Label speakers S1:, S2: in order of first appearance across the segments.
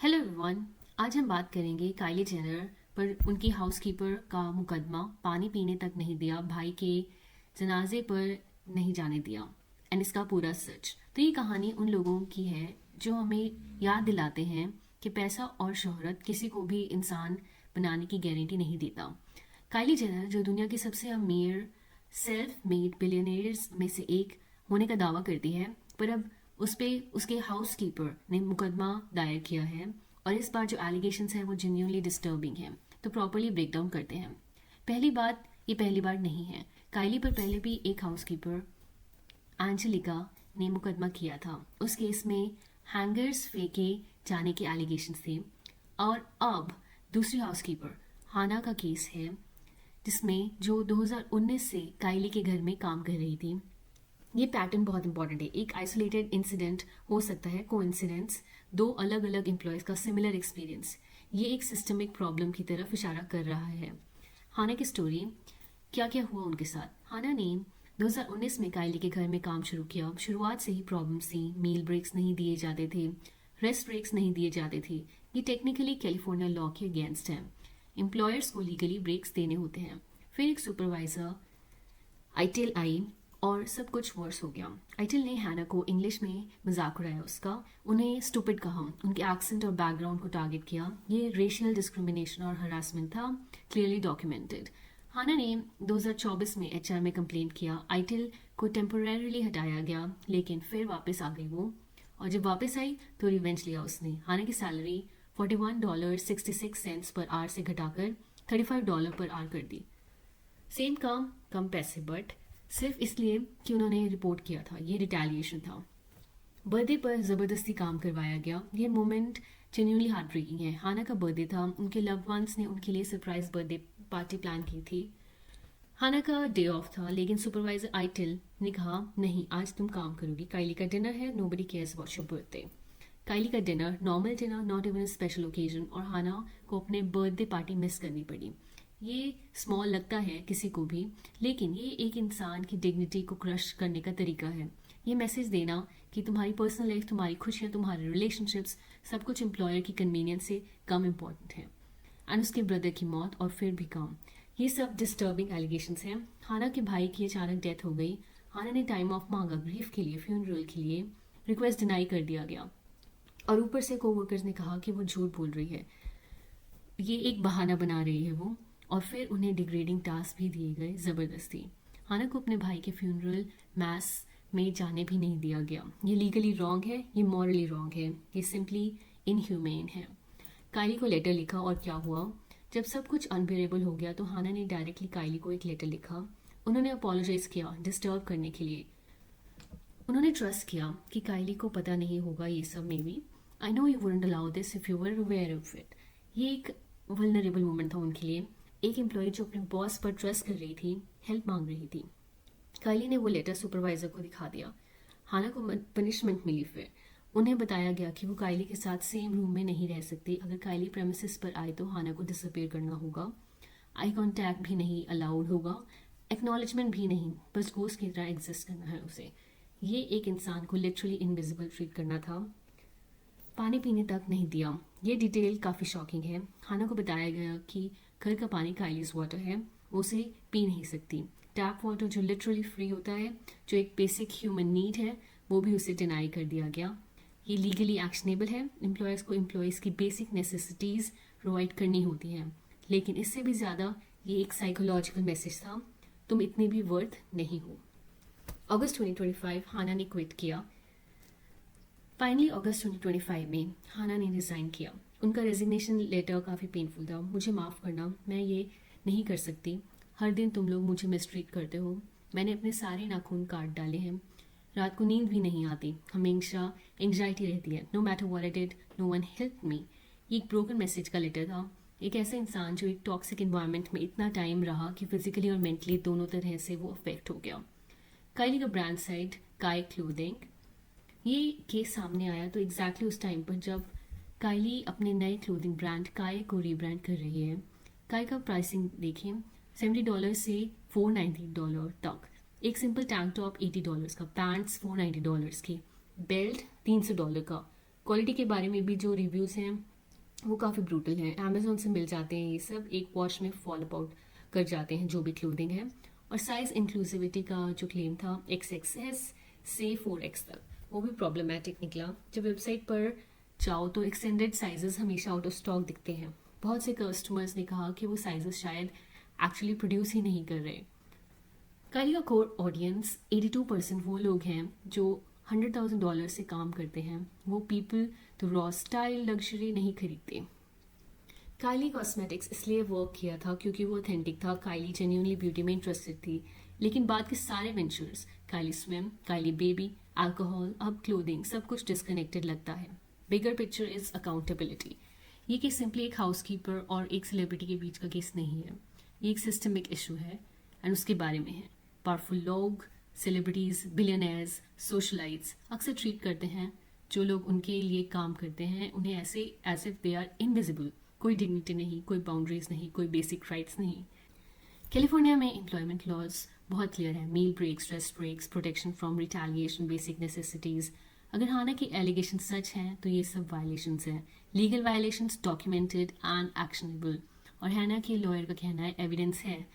S1: Hello everyone. आज हम बात करेंगे काइली जेनर पर उनकी हाउसकीपर का मुकदमा, पानी पीने तक नहीं दिया, भाई के जनाजे पर नहीं जाने दिया एंड इसका पूरा सच। तो ये कहानी उन लोगों की है जो हमें याद दिलाते हैं कि पैसा और शोहरत किसी को भी इंसान बनाने की गारंटी नहीं देता। काइली जेनर जो दुनिया की सबसे अमीर सेल्फ मेड बिलियनियर्स में से एक होने का दावा करती है, पर अब उस पे उसके हाउसकीपर ने मुकदमा दायर किया है और इस बार जो एलिगेशंस हैं वो जेन्युइनली डिस्टर्बिंग हैं। तो प्रॉपर्ली ब्रेक डाउन करते हैं। पहली बात, ये पहली बार नहीं है। काइली पर पहले भी एक हाउसकीपर एंजेलिका ने मुकदमा किया था। उस केस में हैंगर्स फेंके जाने के एलिगेशंस थे। और अब दूसरी हाउसकीपर हाना का केस है, जिसमें जो 2019 से काइली के घर में काम कर रही थी। ये पैटर्न बहुत इंपॉर्टेंट है। एक आइसोलेटेड इंसिडेंट हो सकता है, कोइंसिडेंस, दो अलग अलग एम्प्लॉयज़ का सिमिलर एक्सपीरियंस। ये एक सिस्टमिक प्रॉब्लम की तरफ इशारा कर रहा है। हाना की स्टोरी, क्या क्या हुआ उनके साथ। हाना ने 2019 में काइली के घर में काम शुरू किया। शुरुआत से ही प्रॉब्लम्स थी। मील ब्रेक्स नहीं दिए जाते थे, रेस्ट ब्रेक्स नहीं दिए जाते थे। ये टेक्निकली कैलिफोर्निया लॉ के अगेंस्ट है। एम्प्लॉयर्स को लीगली ब्रेक्स देने होते हैं। फिर एक सुपरवाइजर आईटिल आई और सब कुछ वर्स हो गया। आइटिल ने हैना को इंग्लिश में मजाक उड़ाया उसका, उन्हें स्टूपिड कहा, उनके एक्सेंट और बैकग्राउंड को टारगेट किया। ये रेशियल डिस्क्रिमिनेशन और हरासमेंट था, क्लियरली डॉक्यूमेंटेड। हाना ने 2024 में एचआर में कंप्लेंट किया। आइटिल को टेम्पोरेरली हटाया गया, लेकिन फिर वापस आ गई वो। और जब वापस आई तो रिवेंज लिया उसने। हाना की सैलरी $41.66 पर आवर से घटाकर $35 पर आवर कर दी। सेम काम कम पैसे, बट सिर्फ इसलिए कि उन्होंने रिपोर्ट किया था। ये रिटेलिएशन था। बर्थडे पर ज़बरदस्ती काम करवाया गया। ये मोमेंट जेन्युइनली हार्ट ब्रेकिंग है। हाना का बर्थडे था, उनके लव वंस ने उनके लिए सरप्राइज बर्थडे पार्टी प्लान की थी। हाना का डे ऑफ था, लेकिन सुपरवाइजर आइटिल ने कहा नहीं, आज तुम काम करोगी, काइली का डिनर है, nobody cares about your birthday. Kylie का dinner, normal dinner, not even special occasion, और हाना को अपने बर्थडे पार्टी मिस करनी पड़ी। ये स्मॉल लगता है किसी को भी, लेकिन ये एक इंसान की डिग्निटी को क्रश करने का तरीका है। ये मैसेज देना कि तुम्हारी पर्सनल लाइफ, तुम्हारी खुशियाँ, तुम्हारे रिलेशनशिप्स, सब कुछ एम्प्लॉयर की कन्वीनियंस से कम इम्पॉर्टेंट है। एंड उसके ब्रदर की मौत और फिर भी काम, ये सब डिस्टर्बिंग एलिगेशंस हैं। हाना के भाई की अचानक डेथ हो गई। हाना ने टाइम ऑफ मांगा ग्रीफ के लिए, फ्यूनरल के लिए। रिक्वेस्ट डिनाई कर दिया गया और ऊपर से कोवर्कर्स ने कहा कि वो झूठ बोल रही है, ये एक बहाना बना रही है वो। और फिर उन्हें डिग्रेडिंग टास्क भी दिए गए ज़बरदस्ती। हाना को अपने भाई के फ्यूनरल मैस में जाने भी नहीं दिया गया। ये लीगली रॉन्ग है, ये मॉरली रॉन्ग है, ये सिंपली इनह्यूमेन है। काइली को लेटर लिखा और क्या हुआ, जब सब कुछ अनबेरेबल हो गया तो हाना ने डायरेक्टली काइली को एक लेटर लिखा। उन्होंने अपोलोजाइज किया डिस्टर्ब करने के लिए। उन्होंने ट्रस्ट किया कि काइली को पता नहीं होगा ये सब, may be. I know you wouldn't allow this if you were aware of it. ये एक वल्नरेबल मोमेंट था उनके लिए। एक एम्प्लॉय जो अपने बॉस पर ट्रस्ट कर रही थी, हेल्प मांग रही थी। काइली ने वो लेटर सुपरवाइजर को दिखा दिया। हाना को पनिशमेंट मिली। फिर उन्हें बताया गया कि वो काइली के साथ सेम रूम में नहीं रह सकती। अगर काइली प्रेमिसेस पर आए तो हाना को डिसअपेयर करना होगा। आई कॉन्टैक्ट भी नहीं अलाउड होगा, एक्नॉलेजमेंट भी नहीं, बस गोस्ट की तरह एग्जिस्ट करना है उसे। ये एक इंसान को लिटरली इनविजिबल ट्रीट करना था। पानी पीने तक नहीं दिया। ये डिटेल काफ़ी शॉकिंग है। हाना को बताया गया कि घर का पानी काइलीज वाटर है, वो उसे पी नहीं सकती। टैप वाटर जो लिटरली फ्री होता है, जो एक बेसिक ह्यूमन नीड है, वो भी उसे डिनाई कर दिया गया। ये लीगली एक्शनेबल है। एम्प्लॉयज़ को एम्प्लॉयज़ की बेसिक नेसेसिटीज़ प्रोवाइड करनी होती हैं, लेकिन इससे भी ज़्यादा ये एक साइकोलॉजिकल मैसेज था, तुम इतने भी वर्थ नहीं हो। अगस्त 2025 हाना ने क्विट किया। फाइनली अगस्त 2025 में हाना ने रिज़ाइन किया। उनका रेजिग्नेशन लेटर काफ़ी पेनफुल था। मुझे माफ़ करना, मैं ये नहीं कर सकती। हर दिन तुम लोग मुझे मिसट्रीट करते हो। मैंने अपने सारे नाखून काट डाले हैं। रात को नींद भी नहीं आती, हमेशा एंग्जाइटी रहती है। No matter what I did, no one help me. ये एक ब्रोकन मैसेज का लेटर था। एक ऐसा इंसान जो एक टॉक्सिक इन्वायरमेंट में इतना टाइम रहा कि फिजिकली और मेंटली दोनों तरह से वो अफेक्ट हो गया। काइली का ब्रांड साइड काय क्लोथिंग, ये केस सामने आया तो एग्जैक्टली उस टाइम पर जब काइली अपने नए क्लोथिंग ब्रांड काय को रीब्रांड कर रही है। काय का प्राइसिंग देखें, $70 से $490 तक। एक सिंपल टैंक टॉप $80 का, पैंट्स $490 के, बेल्ट $300 का। क्वालिटी के बारे में भी जो रिव्यूज़ हैं वो काफ़ी ब्रूटल हैं। अमेजोन से मिल जाते हैं ये सब, एक वॉश में फॉल अपाउट कर जाते हैं जो भी क्लोथिंग है। और साइज़ इंक्लूसिविटी का जो क्लेम था XXS से 4X तक, वो भी प्रॉब्लमेटिक निकला। जब वेबसाइट पर जाओ तो एक्सटेंडेड साइजेस हमेशा आउट ऑफ स्टॉक दिखते हैं। बहुत से कस्टमर्स ने कहा कि वो साइजेस शायद एक्चुअली प्रोड्यूस ही नहीं कर रहे। काइली का कोर ऑडियंस 82% वो लोग हैं जो $100,000 से काम करते हैं। वो पीपल तो रॉ स्टाइल लग्जरी नहीं खरीदते। काइली कॉस्मेटिक्स इसलिए वर्क किया था क्योंकि वो ऑथेंटिक था। काइली जेन्यूनली ब्यूटी में इंटरेस्टेड थी। लेकिन बाद के सारे वेंचर्स, काइली स्विम, काइली बेबी, अल्कोहल, अब क्लोथिंग, सब कुछ डिस्कनेक्टेड लगता है। Bigger picture is accountability. ये केस सिंपली एक हाउसकीपर और एक सेलिब्रिटी के बीच का केस नहीं है। ये एक सिस्टमिक इशू है एंड उसके बारे में है। पावरफुल लोग, सेलिब्रिटीज, बिलियनर्स, सोशलाइट्स अक्सर ट्रीट करते हैं जो लोग उनके लिए काम करते हैं उन्हें ऐसे as if they are invisible. कोई डिग्निटी नहीं, कोई बाउंड्रीज नहीं, कोई बेसिक राइट्स नहीं। कैलिफोर्निया में एम्प्लॉयमेंट लॉज बहुत क्लियर है। Meal breaks, rest breaks, protection from retaliation, basic necessities. अगर हाना की एलिगेशन सच हैं तो ये सब वायलेशंस हैं। Legal violations documented and actionable. और हाना के लॉयर का कहना है एविडेंस है।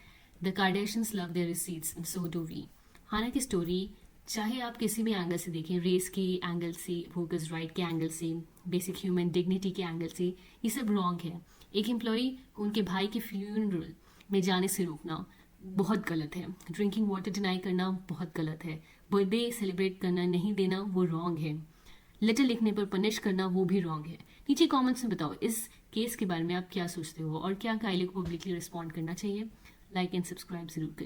S1: The Kardashians love their receipts and so do we. Hannah की स्टोरी चाहे आप किसी भी एंगल से देखें, रेस के एंगल से, वर्कर्स राइट के एंगल से, बेसिक ह्यूमन डिग्निटी के एंगल से, ये सब रॉन्ग है। एक एम्प्लॉई को उनके भाई के फ्यूनरल में जाने से रोकना बहुत गलत है। ड्रिंकिंग वाटर डिनाई करना बहुत गलत है। बर्थडे सेलिब्रेट करना नहीं देना वो रॉन्ग है। लेटर लिखने पर पनिश करना वो भी रॉन्ग है। नीचे कमेंट्स में बताओ इस केस के बारे में आप क्या सोचते हो और क्या काइली को पब्लिकली रिस्पॉन्ड करना चाहिए। लाइक एंड सब्सक्राइब जरूर करिए।